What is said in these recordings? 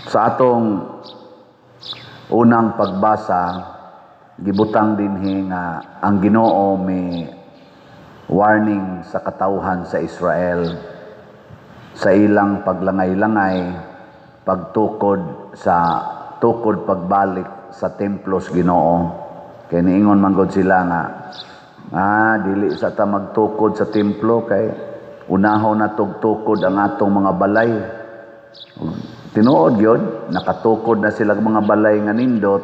Sa atong unang pagbasa, gibutang dinhi nga ang Ginoo may warning sa katawhan sa Israel sa ilang paglangay-langay, pagtukod pagbalik sa templos Ginoo. Kay niingon man gud sila nga dili sa ta magtukod sa templo kay unahon na tukod ang atong mga balay. Tinuod yun, nakatukod na sila mga balay nga nindot.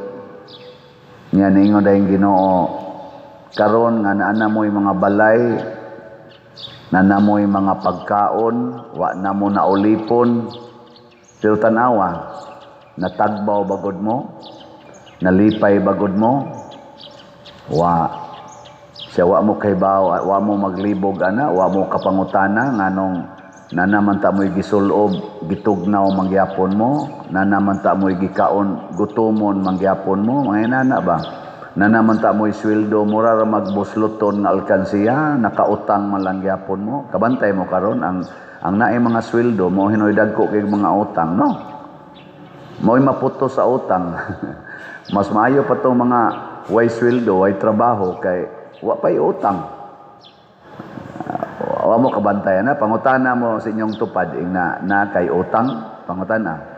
Nga ningon dahil Ginoo, karon nga naana mo'y mga balay, naana mo'y mga pagkaon, wa na mo na ulipon. Pero tanawa, natagbaw bagod mo, nalipay bagod mo, wa mo kaybaw, wa mo maglibog wa mo kapangutana nganong nanaman ta mo'y gisulob, gitugnaw mangyapon mo, nanaman ta mo'y gikaon, gutumon mangyapon mo, mga inana ba? Nanaman ta mo'y sweldo, mura ra magbusluton nga alkansiya, nakautang man lang gyapon mo. Kabantay mo karon ang naay mga sweldo mo hinoy dagko kay mga utang, no? Mo'y maputo sa utang. Mas maayo pa tong mga way sweldo, way trabaho kay wa pay utang. Wa mo kabantayan pangutana mo sa inyong tupad na kay utang, pangutana.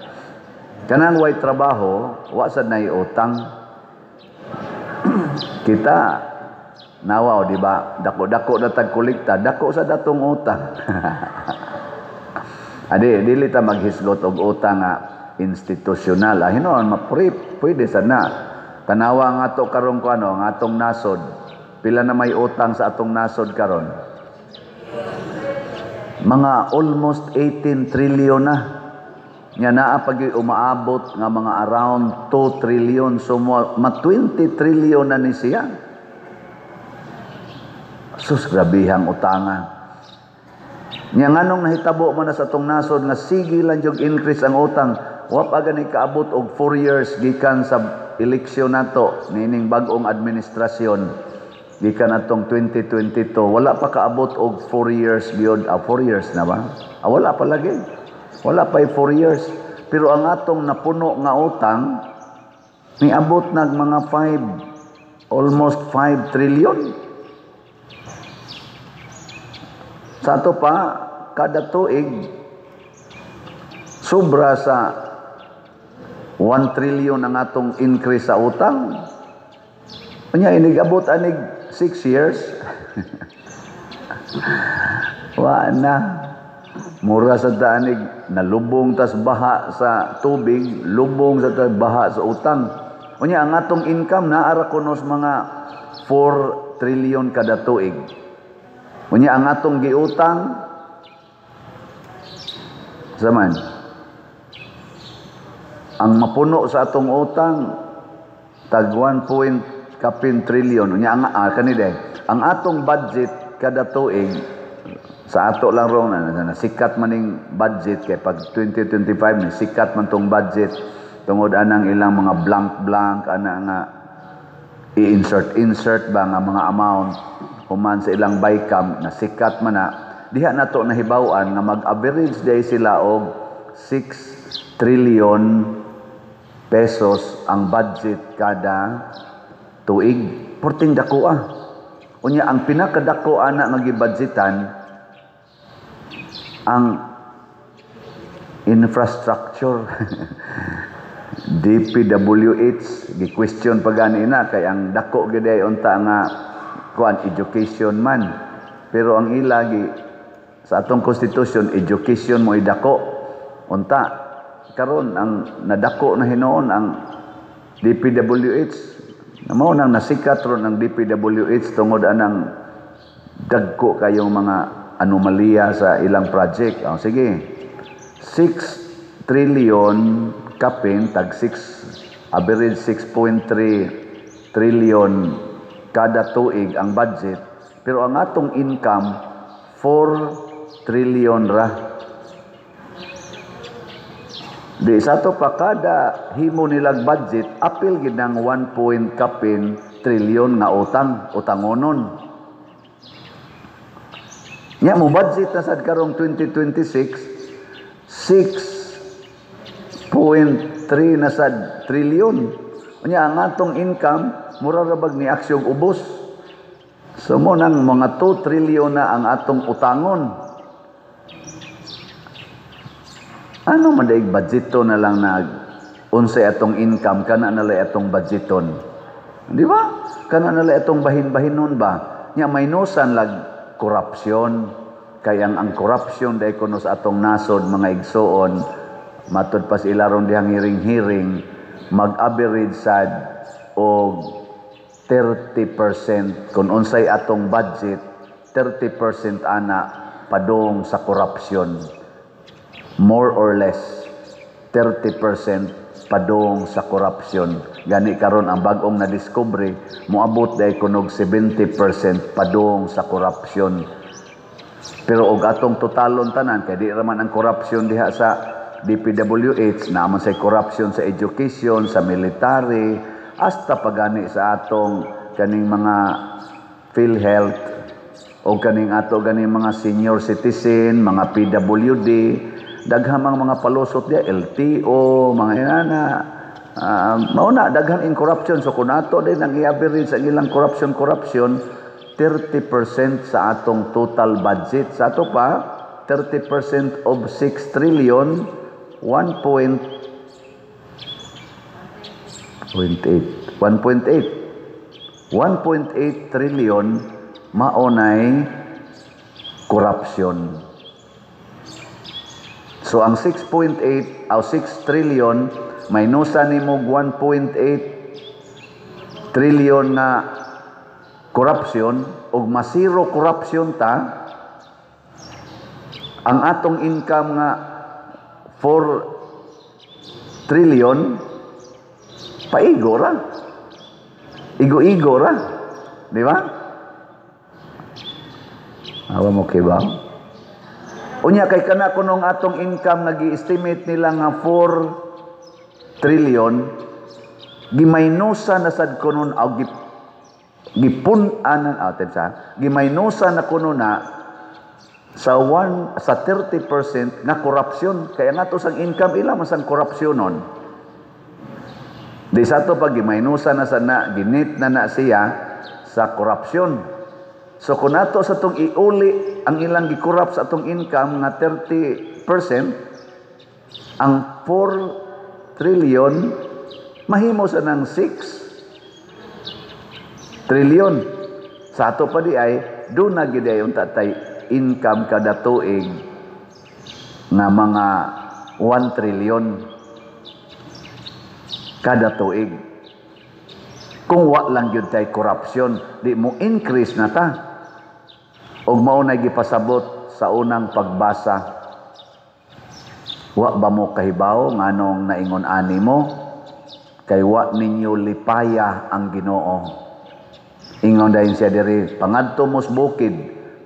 Kanang way trabaho, wa sad nay utang. Kita nawaw di ba? Dako-dako na tagkolekta, dako sa datong utang. Dili ta maghisgot og utang nga institusyonal. Hinuon pwede sad na. Tanawa nga to karon ko nga atong nasod. Pila na may utang sa atong nasod karon? Mga almost 18 trillion na. Nga naa pag umaabot nga mga around 2 trillion. So, 20 trillion na ni siya. Sus, grabihang utangan. Nga nganong nahitabo man na sa itong nasod nga sige lang yung increase ang utang. Wa pa gani kaabot og 4 years gikan sa eleksyon nato nining bag-ong administrasyon. Gikan atong 2022, wala pa kaabot og 4 years beyond 4 years na ba? Wala pa lagi. Wala pa 4 years. Pero ang atong napuno nga utang niabot nag mga almost 5 trillion. Sa ato pa kada tuig sobra sa 1 trillion ang atong increase sa utang. Unya inigabot anig 6 years. Wa na. Mura sa danig, nalubong tas baha sa tubig, lubong sa baha sa utang. Unya ang atong income naara kunos mga 4 trillion kada tuig. Unya ang atong giutang zaman. Ang mapuno sa atong utang tag 1 trillion. Unya ang atong budget kada tuig sa ato lang ron na sikat maning budget kay pag 2025 ni sikat man tong budget tungod anang ilang mga blank ana nga i-insert ba nga mga amount human sa ilang bycam na sikat man na diha nato nahibaw-an nga mag-average day sila og 6 trillion pesos ang budget kada tuig. Porting dako Unya ang pinakadako ana nga gibudgetan ang infrastructure. DPWH gi-question pa gani na kay ang dako gid unta nga education man. Pero ang ilagi sa atong constitution education mo idako unta karon ang nadako na hinuon ang DPWH. Mao nang nasikat ron ang DPWH tungod anang dagko kayong mga anomalya sa ilang project. Sige. 6 trillion kapin tag 6 average 6.3 trillion kada tuig ang budget. Pero ang atong income 4 trillion ra. Di sa to pa kada himo nilang budget apil gid ng 1 trillion nga utangonon. Nya mo budget na sad karong 2026 6 6.3 na sad trilyon. Unya ang atong income mura ra bag ni aksyong ubos. So mo nang mga 2 trilyon na ang atong utangon. Ano man daig budgeto na lang na unsay atong income kana na lay atong budgeton. Di ba? Kana na lay atong bahin-bahinon ba? Nya maynusan lag korupsyon. Kaya ang korupsyon dahil kuno sa atong nasod mga igsoon, matod pas ilaron dihang hiring-hiring, mag-average sad o 30% kung unsay atong budget, 30% ana padong sa korupsyon. More or less, 30% padong sa korupsyon. Gani karon ang bagong na-discovery, moabot dahil kunog 70% padong sa korupsyon. Pero og atong totalon tanan kay di raman ang korupsyon diha sa DPWH, naman say korupsyon sa education, sa military, hasta pagani sa atong kaning mga PhilHealth o kaning ato ganing mga senior citizen, mga PWD, daghamang mga palusot dia LTO, mga inana. Mauna daghan in corruption, so kun ato din ang i-average sa ilang corruption 30% sa atong total budget. Sa ato pa, 30% of 6 trillion, 1.8 trillion maunay corruption. So ang 6.8 o 6 trillion maynusan nimo 1.8 trillion na corruption ug masiro corruption ta, ang atong income nga 4 trillion paigo ra, igo-igo ra, di ba? Awa mo kay ba? Unya kay kana kunong atong income nag-i-estimate nila nga 4 trillion, gimaynusa na sad kunon og gipunan atin sa gimaynusa na kuno na sa 30% nga korupsyon. Kaya nga to sang income ila masang korupsyonon. Di sa to pag gimaynusa na sana ginit na siya sa korupsyon. So kung nato sa tong iuli ang ilang gikurupt sa atong income nga 30%, ang 4 trillion mahimo sa ng 6 trillion. Sa ato pa di ay doon na gid ayon tatay income kada tuig nga mga 1 trillion kada tuig. Kung wa lang gyud tay corruption, di mo increase na ta. Og mao na gipasabot sa unang pagbasa. Wa ba mo kahibaw nganong naingon ani mo? Kay wa ninyo lipaya ang Ginoo. Ingon dayon siya diri, pangadto mos bukid,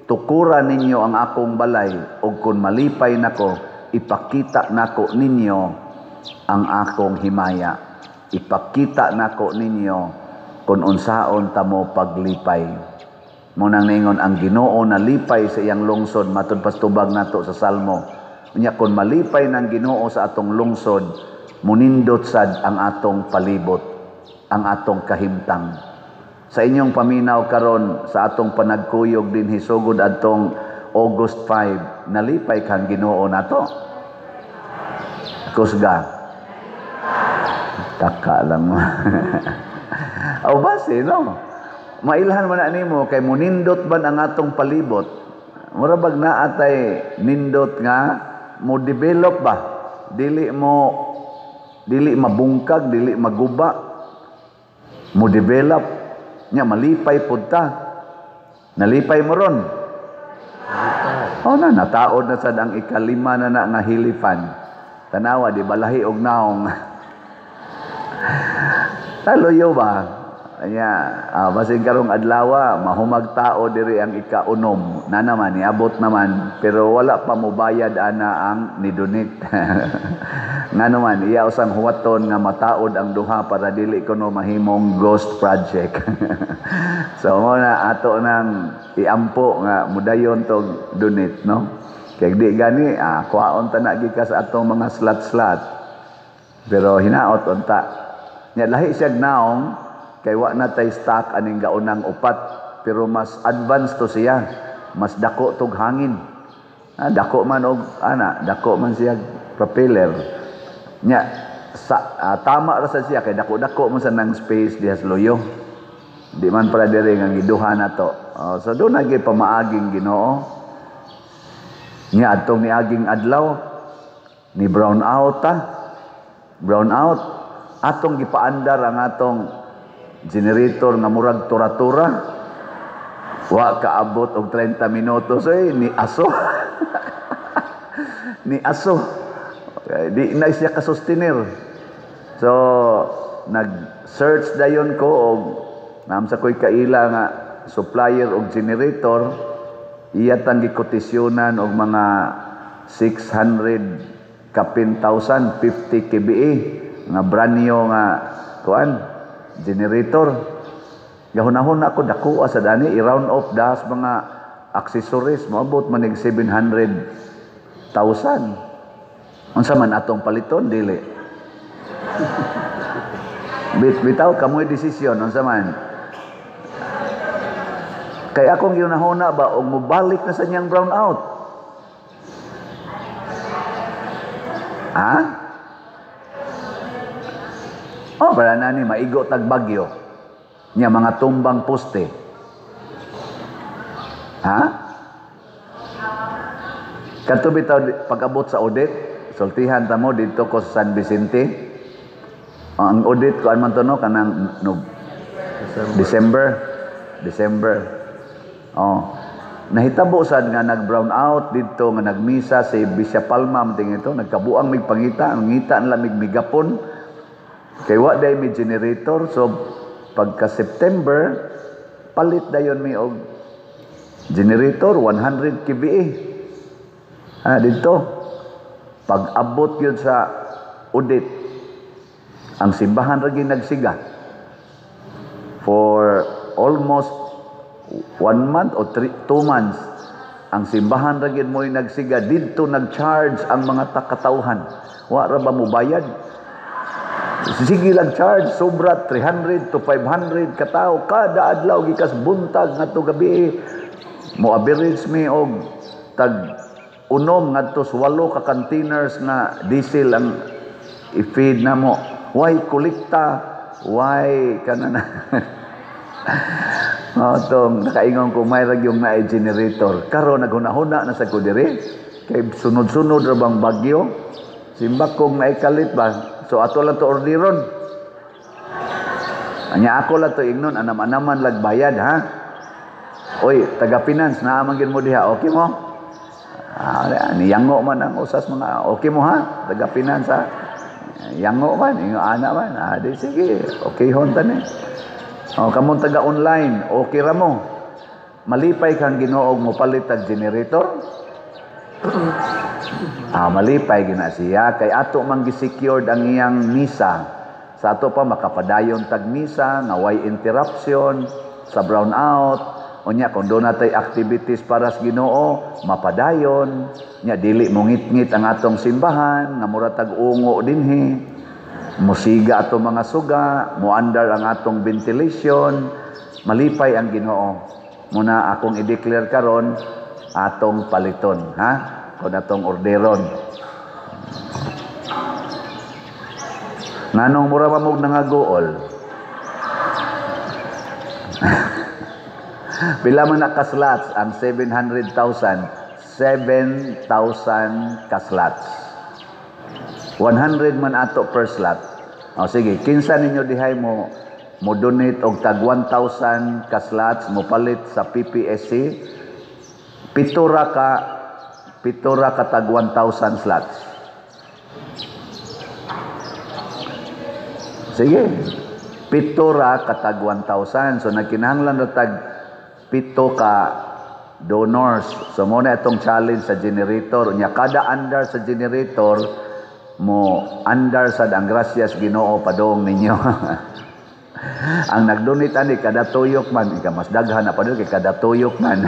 tukuran ninyo ang akong balay, ug kun malipay nako, ipakita nako ninyo ang akong himaya. Ipakita nako ninyo kung unsaon ta mo paglipay. Munang ningon ang Ginoo na lipay sa iyang lungsod, matud pas tubag nato sa Salmo. Unya kun malipay ng Ginoo sa atong lungsod, munindot sad ang atong palibot, ang atong kahimtang. Sa inyong paminaw karon sa atong panagkuyog din hisugod adtong August 5, nalipay kang Ginoo nato. Kusga. Taka lang mo. Aw base no. Mailhan man nimo kay munindot ban ang atong palibot. Mura bag naa tay nindot nga mo develop ba? Dili mabungkag, dili maguba. Mo develop nya malipay pud ta. Nalipay mo ron. Oh na nataod na sad ang ikalima na nga hilifan. Tanawa di balahi og naong. Taloyo ba? Anya, basin karong adlaw mahumag tao diri ang ikaunom. Na naman niabot naman pero wala pa mo bayad ana ang nidunit. Nga naman iya usang huwaton nga mataod ang duha para dili kuno mahimong ghost project. So mo na ato nang iampo nga mudayon tog dunit no. Kay di gani kuhaon ta na gikas atong mga slot-slot. Pero hinaot unta. Nya lahi siya naong kay wa na tay stock aning gaunang upat pero mas advanced to siya. Mas dako tog hangin. Dako man og dako man siya propeller. Nya tama ra sa siya kay dako-dako man sa nang space diha sa loyo. Di man para dire nga giduha na to. So do na gyud pamaaging Ginoo. Nya adtong niaging adlaw ni brown out atong gipaandar ang atong generator nga murag tura-tura. Wa kaabot og 30 minutos ni aso. Ni aso. Di na siya kasustenir. So nag-search dayon ko og namsa ko'y kaila nga supplier og generator. Iya tang gikotisyonan og mga 600 kapin thousand 50 kBA nga brand new nga generator. Gahunahon ako dako sa dani i-round off das mga accessories moabot man ning 700,000. Unsa man atong paliton dili. Bitaw kamoy desisyon unsa man. Kay akong ginahuna ba og mobalik na sa niyang brown out. Para na ni maigo tag bagyo. Nya mga tumbang poste. Kadto bitaw pag-abot sa audit, sultihan ta mo dito ko sa San Vicente. Ang audit ko man to no kanang December. Nahitabo sad nga nag-brown out dito nga nagmisa si Bishop Palma mting ito, nagkabuang mig pangita, ang ngita nila mig migapon. Kay wa day may generator, so pagka September palit dayon mi og generator 100 kVA. Dito pag abot yun sa audit ang simbahan ra gyud nagsiga for almost 1 month or 2 months. Ang simbahan ra gyud mo'y nagsiga didto nag-charge ang mga takatawhan. Wa ra ba mo bayad? Sige lang charge, sobra 300 to 500 katao kada adlaw gikas buntag ngadto gabi. Mo average mi og tag unom ngadto sa 8 ka containers na diesel ang i-feed na mo. Why kolekta? Why kanana? Tong nakaingon ko may ragyong na generator. Karon naghuna-huna na sa ko diri kay sunod-sunod ra bang bagyo. Simbak kong naikalit ba? So ato lang to orderon. Anya ako lang to ignon anam-anaman lagbayad ha. Oy, taga finance na amang gid mo diha. Okay mo? Niyango man ang usas mga okay mo ha? Taga finance ha. Yango man, ingo ana man. Di sige. Okay hon tani. Kamong taga online, okay ra mo. Malipay kang Ginoo mo palit og generator. Malipay gina siya kay ato man gi-secured ang iyang misa. Sa ato pa makapadayon tag misa nga way interruption sa brown out. Unya kung doon natay activities para sa Ginoo, mapadayon. Nya dili mo ngit-ngit ang atong simbahan nga mura tag ungo dinhi. Musiga ato mga suga, muandar ang atong ventilation. Malipay ang Ginoo. Muna akong i-declare karon atong paliton ha. Kung atong orderon. Nganong mura pa mong nangaguol? Pila man na kaslots ang 700,000? 7,000 kaslots. 100 man ato per slot. Sige, kinsa ninyo dihay mo donate og tag 1,000 kaslots mo palit sa PPSC. Pitura ka tag 1,000 slots. Sige. Pitura ka tag 1,000. So nagkinahanglan na tag 7 ka donors. So muna itong challenge sa generator. Nya kada andar sa generator mo andar sad ang gracias Ginoo padong ninyo. Ang nagdonate ani kada tuyok man ika mas daghan na padung kay kada tuyok man.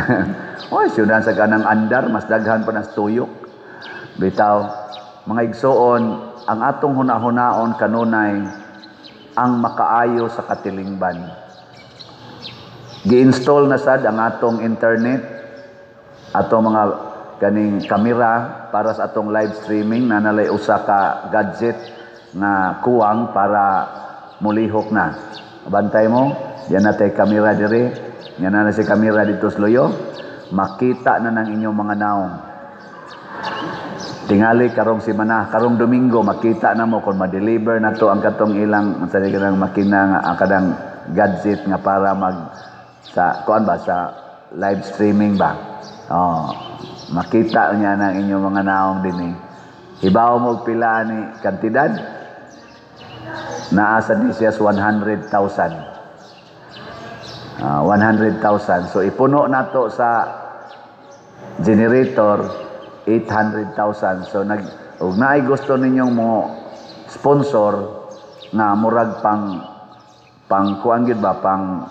Oy, sudan sa kanang andar mas daghan pa nas tuyok. Bitaw mga igsoon ang atong hunahunaon kanunay ang makaayo sa katilingban. Gi-install na sad ang atong internet, atong mga kaning kamera para sa atong live streaming na nalay usa ka gadget nga kuwang para mulihok na. Bantay mo, yan na tayo kamera dire, yan na si kamera dito sa Loyo, makita na ng inyong mga naong. Tingali karong simana, karong Domingo makita na mo kung ma-deliver na to ang katong ilang sa kanang makina nga ang kadang gadget nga para mag sa kuan ba sa live streaming ba. Makita niya ng inyong mga naong din. Hibaw mo pila ni kantidad? Naa sa siya 100,000. 100,000. So ipuno nato sa generator 800,000. So ug naay gusto ninyong mo sponsor na murag pang kuan gid ba pang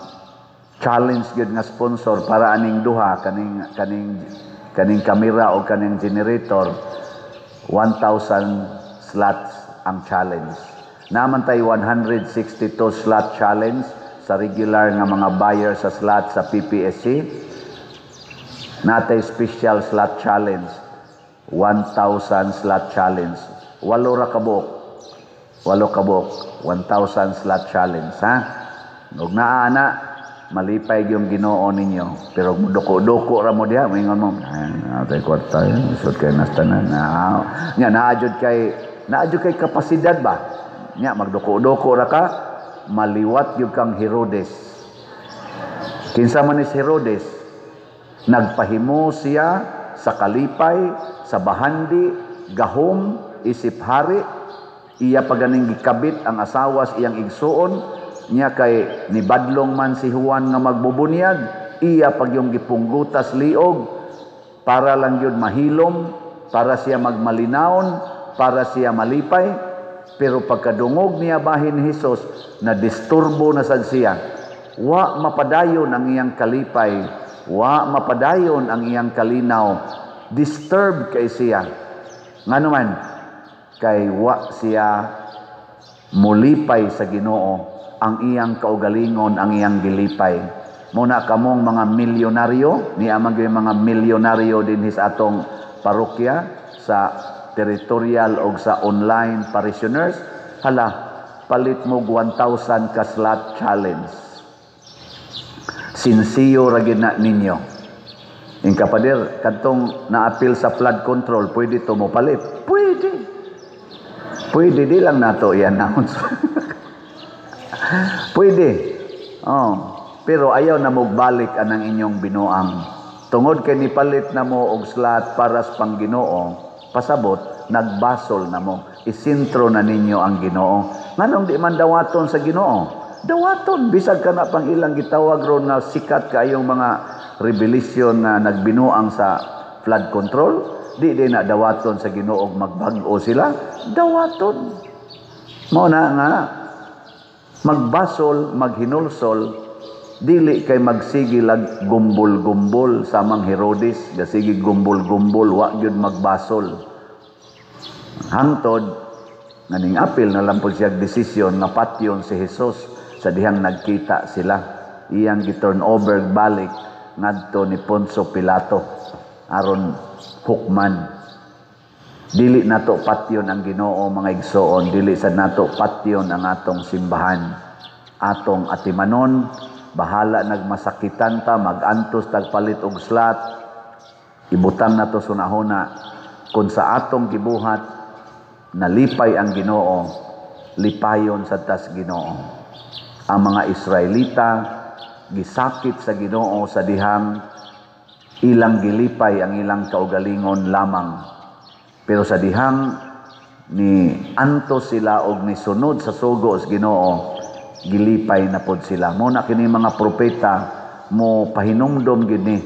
challenge gid nga sponsor para aning duha kaning kamera o kaning generator 1,000 slots ang challenge. Naman tay 162 slot challenge sa regular nga mga buyer sa slot sa PPSC. Natay special slot challenge 1,000 slot challenge. 8 kabok 1,000 slot challenge, ha? Ug naa na malipay yung Ginoo ninyo, pero duko-duko ra mo diha moingon mo tay kwarta isod kay nastanan nya naadjud kay kapasidad ba nya magduko-duko ra ka maliwat gyud kang Herodes. Kinsa man ni Herodes, nagpahimo siya sa kalipay, sa bahandi, gahom, isip hari, iya paganing gikabit ang asawa sa iyang igsuon, niya kay nibadlong man si Juan nga magbubunyag, iya pag yung gipunggutas liog, para lang yun mahilom, para siya magmalinaon, para siya malipay, pero pagkadungog niya bahin ni Jesus, na disturbo na sad siya, wa mapadayon ang iyang kalipay, wa mapadayon ang iyang kalinaw, disturb kay siya. Nga naman, kay wa siya mulipay sa Ginoo, ang iyang kaugalingon, ang iyang gilipay. Muna kamong mga milyonaryo, ni amang mga milyonaryo din sa atong parokya, sa territorial o sa online parishioners, hala, palit mo 1,000 ka slot challenge. Sinsiyo ra gid na ninyo. In kapader, kadtong na-appeal sa flood control, pwede to mo palit? Pwede. Pwede, di lang nato i-announce. Pwede. Pero ayaw na mogbalik anang inyong binuang. Tungod kay nipalit na mo og slot para sa Pangginoo, pasabot, nagbasol na mo. Isintro na ninyo ang Ginoo. Nganong di man dawaton sa Ginoo? Dawaton, bisag ka na pang ilang gitawag ron na sikat kayong mga revelation na nagbinuang sa flood control, di na dawaton sa Ginoo magbag-o sila, dawaton. Mao na nga magbasol, maghinulsol, dili kay magsigilag gumbol-gumbol samang Herodes, gasigi gumbol-gumbol, wa gyud magbasol. Hangtod naning apil na lang po siya desisyon nga patyon si Jesus sa dihang nagkita sila. Iyang gi-turn over balik ngadto ni Poncio Pilato aron hukman. Dili nato patyon ang Ginoo mga igsoon, dili sad nato patyon ang atong simbahan. Atong atimanon, bahala nagmasakitan ta, magantos tagpalit og slot, ibutang nato sunahona kung sa atong gibuhat nalipay ang Ginoo, lipayon sa tas Ginoo. Ang mga Israelita gisakit sa Ginoo sa dihang ilang gilipay ang ilang kaugalingon lamang. Pero sa dihang ni antos sila og ni sunod sa sugo sa Ginoo, gilipay na pod sila. Muna kini mga propeta mo pahinumdom gid ni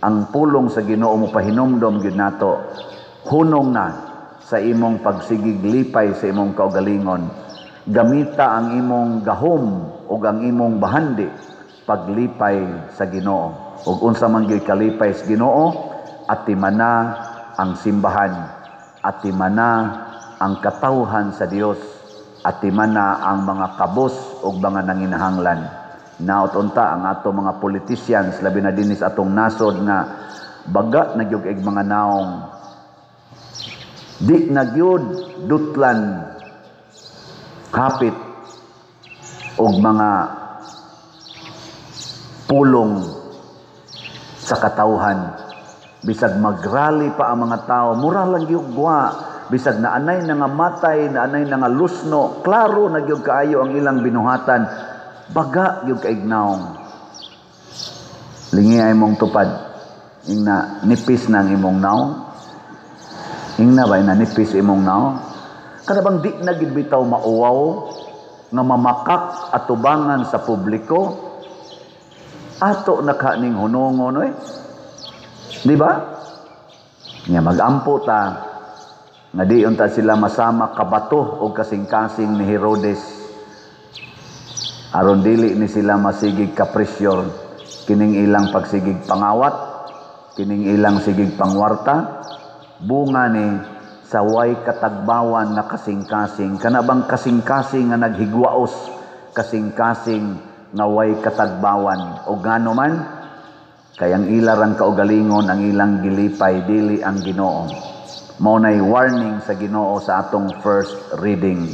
ang pulong sa Ginoo, mo pahinumdom gid nato. Hunong na sa imong pagsigig lipay sa imong kaugalingon. Gamita ang imong gahom o ang imong bahandi paglipay sa Ginoo. Ug unsa man gyud kalipay sa Ginoo, atimana ang simbahan, atimana ang katawhan sa Dios at timana ang mga kabos ug mga nanginahanglan. Naot unta ang ato mga politicians labi na dinis atong nasod nga baga nagyug ig mga naong di nagyud dutlan hapit og mga pulong sa katawhan. Bisag magrally pa ang mga tao, mura lang gyud gwa. Bisag naanay na nga matay, naanay na nga lusno, klaro na gyud kaayo ang ilang binuhatan. Baga gyud kaignaong. Lingi ay mong tupad. Ingna nipis na ang imong naong. Ingna ba na nipis imong naong? Kada bang di na gid bitaw mauwaw nga mamakak at tubangan sa publiko? Ato na kaning hunongon oy. Di ba? Nga magampo ta nga di unta sila masama kabato o kasing-kasing ni Herodes. Aron dili ni sila masigig kapresyor kining ilang pagsigig pangawat, kining ilang sigig pangwarta, bunga ni sa way katagbawan na kasing-kasing. Kanabang kasing-kasing nga naghigwaos, kasing-kasing nga way katagbawan. O ngano man, kayang ilarang kaugalingon ang ilang gilipay, dili ang Ginoo. Maunay warning sa Ginoo sa atong first reading.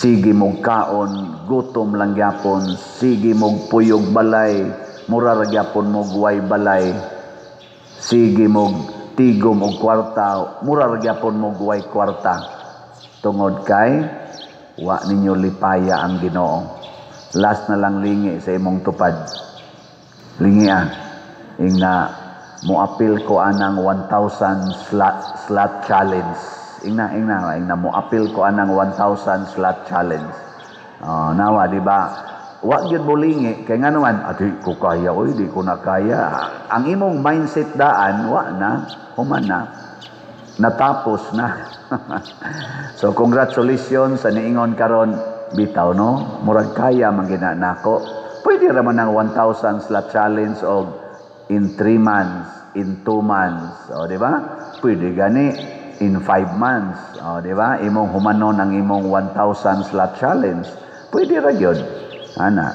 Sige mog kaon, gutom lang gyapon, sige mog puyog balay, mura ra gyapon mog way balay. Sige mog tigom og kwarta, mura ra gyapon mog way kwarta. Tungod kay wa ninyo lipaya ang Ginoo. Last na lang lingi sa imong tupad. Lingi ingna moapil ko anang 1,000 slot challenge. Ingna mo apil ko anang 1,000 slot challenge. Nawa di ba? Wa gyud bulingi kay ngano man adi ko kaya oy di ko na kaya. Ang imong mindset daan wa na human na. Natapos na. So congratulations sa niingon karon bitaw no. Murag kaya man gina nako. Pwede ra man ang 1,000 slot challenge og in 3 months, in 2 months, o di ba? Pwede gani in 5 months, o di ba? Imong humanon ang imong 1,000 slot challenge. Pwede ra gyud. Ana.